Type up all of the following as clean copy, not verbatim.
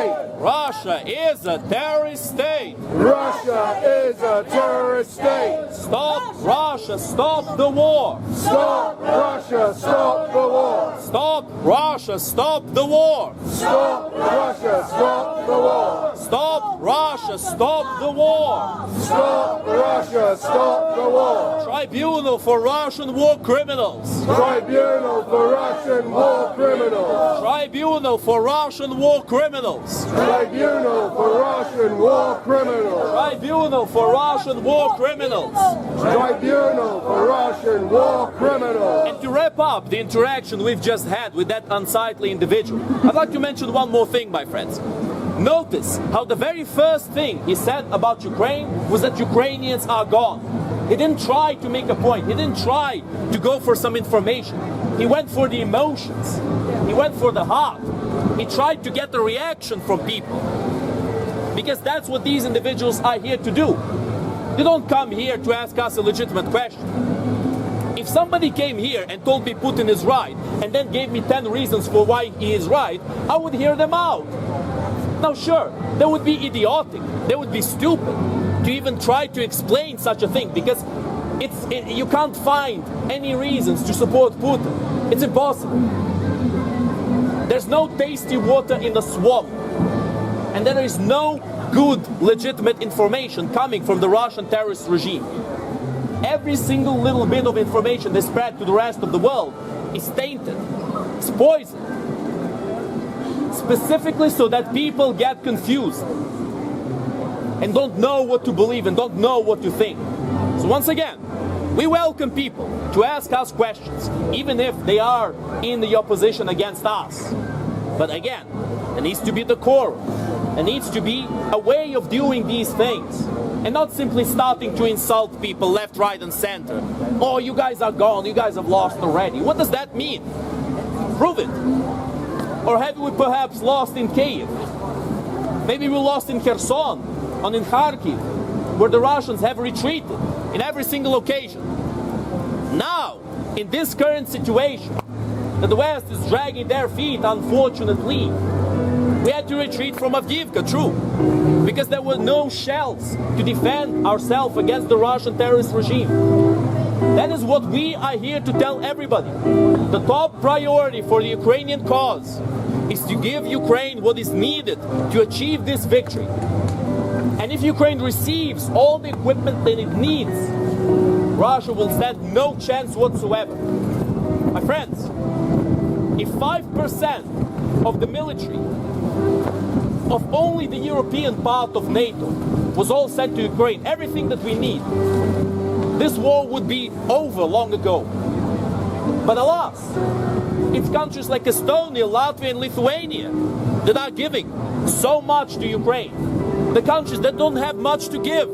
state. Russia is a terrorist state. Russia is a terrorist state. Stop Russia, stop the war. Stop Russia, stop the war. Stop Russia, stop the war. Stop Russia, stop the war. Stop Russia, stop the war. Stop Russia, stop the war. Tribunal for Russian war criminals. Tribunal for Russian war criminals. Tribunal for Russian war criminals. Tribunal for Russian war criminals. Tribunal for Russian war criminals. Tribunal for Russian war criminals. And to wrap up the interaction we've just had with that unsightly individual, I'd like to mention one more thing, my friends. Notice how the very first thing he said about Ukraine was that Ukrainians are gone. He didn't try to make a point. He didn't try to go for some information. He went for the emotions. He went for the heart. He tried to get a reaction from people. Because that's what these individuals are here to do. They don't come here to ask us a legitimate question. If somebody came here and told me Putin is right, and then gave me 10 reasons for why he is right, I would hear them out. Now sure, that would be idiotic, that would be stupid to even try to explain such a thing, because you can't find any reasons to support Putin. It's impossible. There's no tasty water in the swamp, and there is no good, legitimate information coming from the Russian terrorist regime. Every single little bit of information they spread to the rest of the world is tainted, it's poisoned, specifically so that people get confused and don't know what to believe and don't know what to think. So once again, we welcome people to ask us questions, even if they are in the opposition against us. But again, there needs to be decorum. There needs to be a way of doing these things, and not simply starting to insult people left, right, and center. Oh, you guys are gone, you guys have lost already. What does that mean? Prove it. Or have we perhaps lost in Kyiv? Maybe we lost in Kherson, or in Kharkiv, where the Russians have retreated in every single occasion. Now, in this current situation, that the West is dragging their feet, unfortunately, we had to retreat from Avdiivka, true, because there were no shells to defend ourselves against the Russian terrorist regime. That is what we are here to tell everybody. The top priority for the Ukrainian cause is to give Ukraine what is needed to achieve this victory. And if Ukraine receives all the equipment that it needs, Russia will stand no chance whatsoever. My friends, if 5% of the military of only the European part of NATO was all sent to Ukraine, everything that we need, this war would be over long ago. But alas, it's countries like Estonia, Latvia, and Lithuania that are giving so much to Ukraine. The countries that don't have much to give.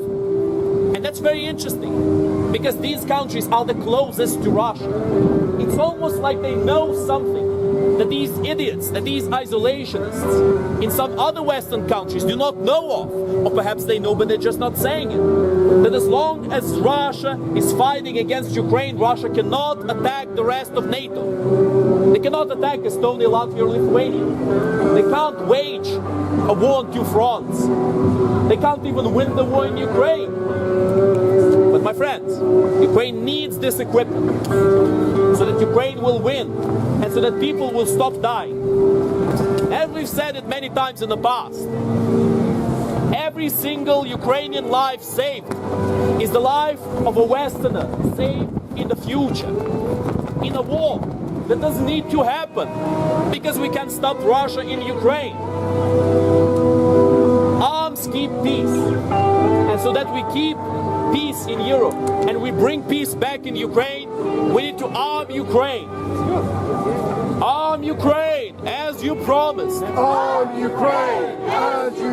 And that's very interesting, because these countries are the closest to Russia. It's almost like they know something that these idiots, that these isolationists in some other Western countries do not know of. Or perhaps they know, but they're just not saying it. That as long as Russia is fighting against Ukraine, Russia cannot attack the rest of NATO. They cannot attack Estonia, Latvia, or Lithuania. They can't wage a war on two fronts. They can't even win the war in Ukraine. But my friends, Ukraine needs this equipment so that Ukraine will win and so that people will stop dying. As we've said it many times in the past, every single Ukrainian life saved is the life of a Westerner saved in the future. In a war that doesn't need to happen because we can stop Russia in Ukraine. Arms keep peace. And so that we keep peace in Europe and we bring peace back in Ukraine, we need to arm Ukraine. Arm Ukraine as you promised. Arm Ukraine as you